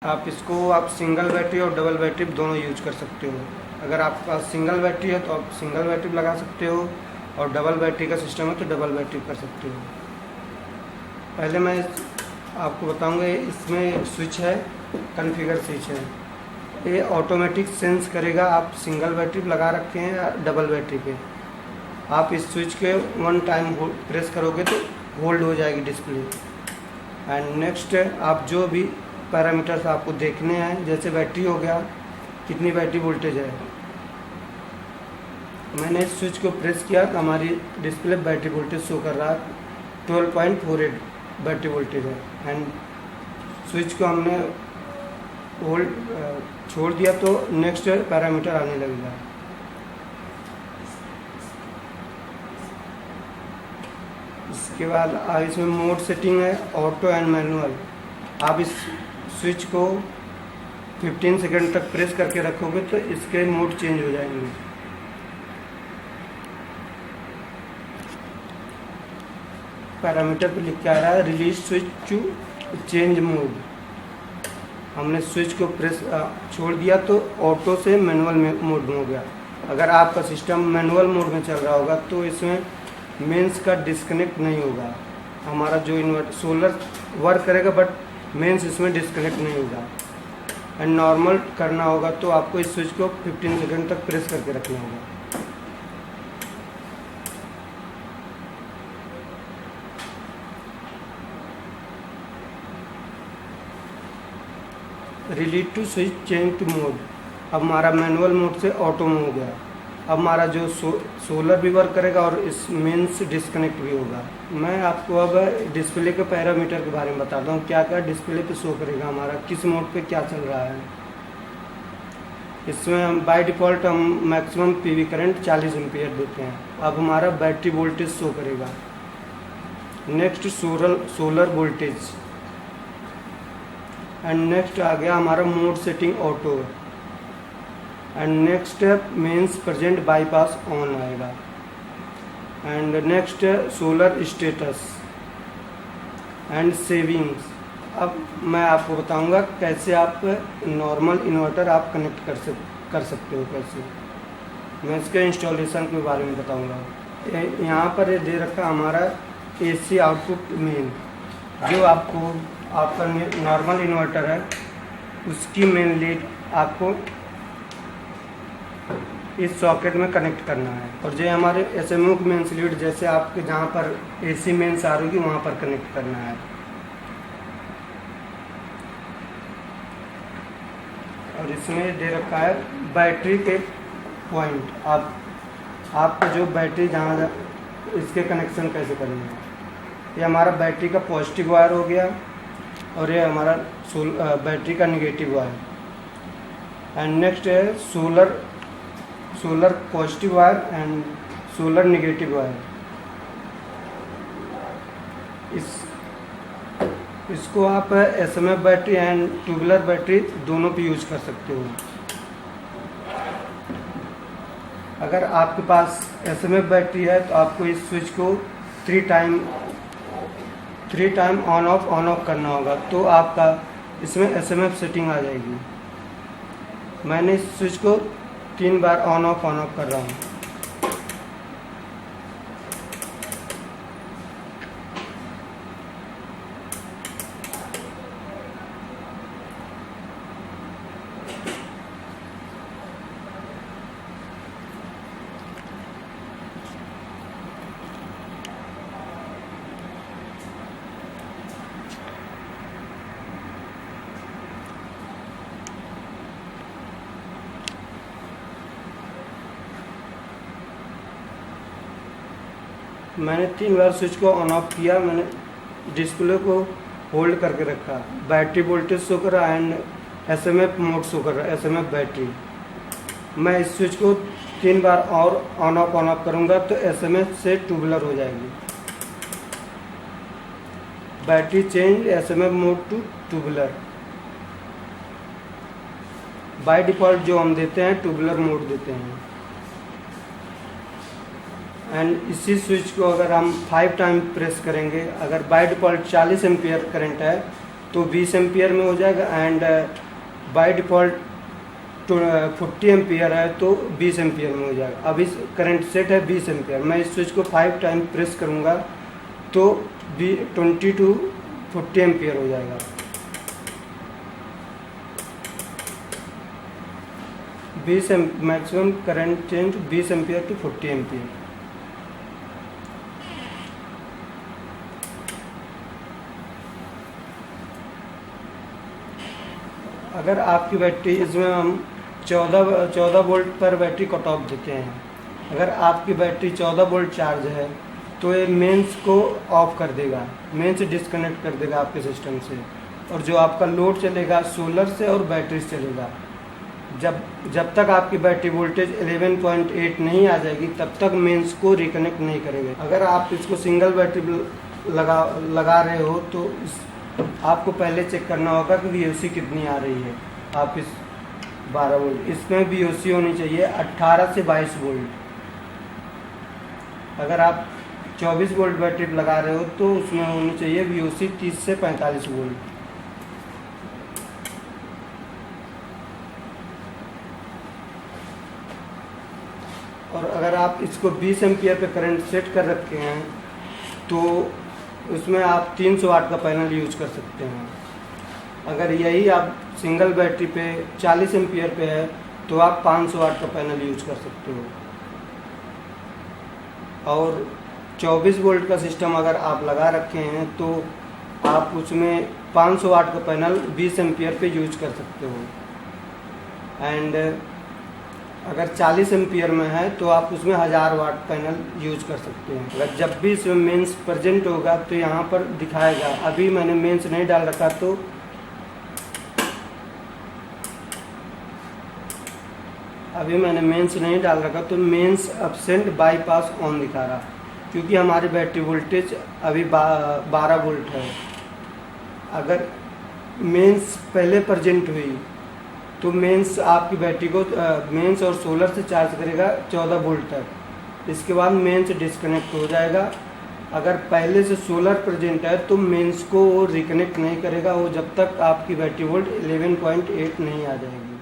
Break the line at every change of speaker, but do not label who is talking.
आप single battery और double battery दोनों यूज कर सकते हो। अगर आपके पास सिंगल बैटरी है तो आप सिंगल बैटरी लगा सकते हो, और डबल बैटरी का सिस्टम है तो डबल बैटरी कर सकते हो। पहले मैं आपको बताऊंगा, इसमें एक स्विच है, कॉन्फ़िगर स्विच है। ये ऑटोमेटिक सेंस करेगा आप सिंगल बैटरी लगा रखे हैं या डबल बैटरी पे। आप इस स्विच के वन टाइम प्रेस करोगे तो होल्ड हो जाएगी डिस्प्ले। एंड नेक्स्ट आप जो भी पैरामीटर्स आपको देखने हैं, जैसे बैटरी हो गया, कितनी बैटरी वोल्टेज है। मैंने इस स्विच को प्रेस किया तो हमारी डिस्प्ले बैटरी वोल्टेज शो कर रहा है, 12.48 बैटरी वोल्टेज है। एंड स्विच को हमने होल्ड छोड़ दिया तो नेक्स्ट पैरामीटर आने लगेगा। इसके बाद इसमें मोड सेटिंग है, ऑटो एंड मैनुअल। आप इस स्विच को 15 सेकंड तक प्रेस करके रखोगे तो इसके मोड चेंज हो जाएंगे। पैरामीटर पे लिख के आ रहा है release switch to change mode. हमने स्विच को प्रेस छोड़ दिया तो ऑटो से मैनुअल मोड में हो गया। अगर आपका सिस्टम मैनुअल मोड में चल रहा होगा तो इसमें मेंस का डिस्कनेक्ट नहीं होगा। हमारा जो इन्वर्टर सोलर वर्क करेगा बट मेंस इसमें डिस्कनेक्ट नहीं होगा। एंड नॉर्मल करना होगा तो आपको इस स्विच को 15 सेकंड तक प्रेस करके रखना होगा। Release to switch change to mode. अब हमारा मैनुअल मोड से ऑटो में हो गया। अब हमारा जो सोलर भी वर्क करेगा और इस मेंस डिस्कनेक्ट भी होगा। मैं आपको अब डिस्प्ले के पैरामीटर के बारे में बताता हूँ, क्या क्या डिस्प्ले पे शो करेगा, हमारा किस मोड पे क्या चल रहा है। इसमें हम बाय डिफ़ॉल्ट हम मैक्सिमम पीवी करंट 40 एम्पीयर देते हैं। अब हमारा बैटरी वोल्टेज शो करेगा। Next solar voltage. And next आ गया हमारा mode setting auto. And next mains present bypass on आएगा। And next solar status and savings. अब मैं आपको बताऊंगा कैसे आप नॉर्मल इन्वर्टर आप कनेक्ट कर सकते हो। कैसे मैं इसके इंस्टॉलेशन के बारे में बताऊंगा। यहाँ पर ये दे रखा हमारा एसी आउटपुट मेन, जो आपका नॉर्मल इन्वर्टर है उसकी मेन लीड आपको इस सॉकेट में कनेक्ट करना है। और जो हमारे एसएमओ की मेन लीड, जैसे आपके जहाँ पर एसी मेन्स आ रही वहाँ पर कनेक्ट करना है। और इसमें दे रखा है बैटरी के पॉइंट। आपको जो बैटरी जहाँ इसके कनेक्शन कैसे करनी है। ये हमारा बैटरी का पॉजिटिव वायर हो गया और ये हमारा बैटरी का निगेटिव वायर। एंड नेक्स्ट है solar positive wire and solar negative wire. इसको आप SMF battery and tubular battery दोनों पे यूज कर सकते हो। अगर आपके पास एसएमएफ बैटरी है तो आपको इस स्विच को 3 टाइम ऑन ऑफ करना होगा, तो आपका इसमें एसएमएफ सेटिंग आ जाएगी। मैंने इस स्विच को 3 बार ऑन ऑफ कर रहा हूँ। मैंने 3 बार स्विच को ऑन ऑफ किया। मैंने डिस्प्ले को होल्ड करके रखा। बैटरी वोल्टेज शो कर रहा एंड एसएमएफ मोड शो कर रहा है, एसएमएफ बैटरी। मैं इस स्विच को 3 बार और ऑन ऑफ करूँगा तो एसएमएफ से ट्यूबुलर हो जाएगी। Battery change SMF mode to tubular. By default जो हम देते हैं ट्यूबुलर मोड देते हैं। एंड इसी स्विच को अगर हम 5 टाइम प्रेस करेंगे, अगर बाय डिफ़ॉल्ट 40 एम्पीयर करंट है तो 20 एम्पियर में हो जाएगा। एंड बाय डिफ़ॉल्ट 40 एम्पियर है तो 20 एम्पियर में हो जाएगा। अब इस करंट सेट है 20 एम्पियर, मैं इस स्विच को 5 टाइम प्रेस करूँगा तो 20 टू 40 एम्पियर हो जाएगा। Maximum current change 20 ampere to 40 ampere. अगर आपकी बैटरी, इसमें हम 14 वोल्ट पर बैटरी कट ऑफ देते हैं। अगर आपकी बैटरी 14 वोल्ट चार्ज है तो ये मेंस को ऑफ कर देगा, मेंस डिस्कनेक्ट कर देगा आपके सिस्टम से, और जो आपका लोड चलेगा सोलर से और बैटरी से चलेगा। जब तक आपकी बैटरी वोल्टेज 11.8 नहीं आ जाएगी तब तक मेंस को रिकनेक्ट नहीं करेंगे। अगर आप इसको सिंगल बैटरी लगा रहे हो तो आपको पहले चेक करना होगा कि VOC कितनी आ रही है। आप इस 12 वोल्ट, इसमें VOC होनी चाहिए 18 से 22 वोल्ट। अगर आप 24 वोल्ट बैटरी लगा रहे हो तो उसमें होनी चाहिए VOC 30 से 45 वोल्ट। और अगर आप इसको 20 एम्पियर पे करंट सेट कर रखे हैं तो उसमें आप 300 वाट का पैनल यूज कर सकते हैं। अगर यही आप सिंगल बैटरी पे 40 एम्पियर पे है तो आप 500 वाट का पैनल यूज कर सकते हो। और 24 वोल्ट का सिस्टम अगर आप लगा रखे हैं तो आप उसमें 500 वाट का पैनल 20 एम्पियर पे यूज कर सकते हो। एंड अगर 40 एम्पियर में है तो आप उसमें 1000 वाट पैनल यूज कर सकते हैं। अगर जब भी इसमें मेंस प्रेजेंट होगा तो यहाँ पर दिखाएगा। अभी मैंने मेंस नहीं डाल रखा तो मेंस एब्सेंट बाईपास ऑन दिखा रहा, क्योंकि हमारी बैटरी वोल्टेज अभी 12 वोल्ट है। अगर मेंस पहले प्रेजेंट हुई तो मेंस आपकी बैटरी को मेंस और सोलर से चार्ज करेगा 14 वोल्ट तक। इसके बाद मेंस डिस्कनेक्ट हो जाएगा। अगर पहले से सोलर प्रेजेंट है तो मेंस को वो रिकनेक्ट नहीं करेगा, वो जब तक आपकी बैटरी वोल्ट 11.8 नहीं आ जाएगी।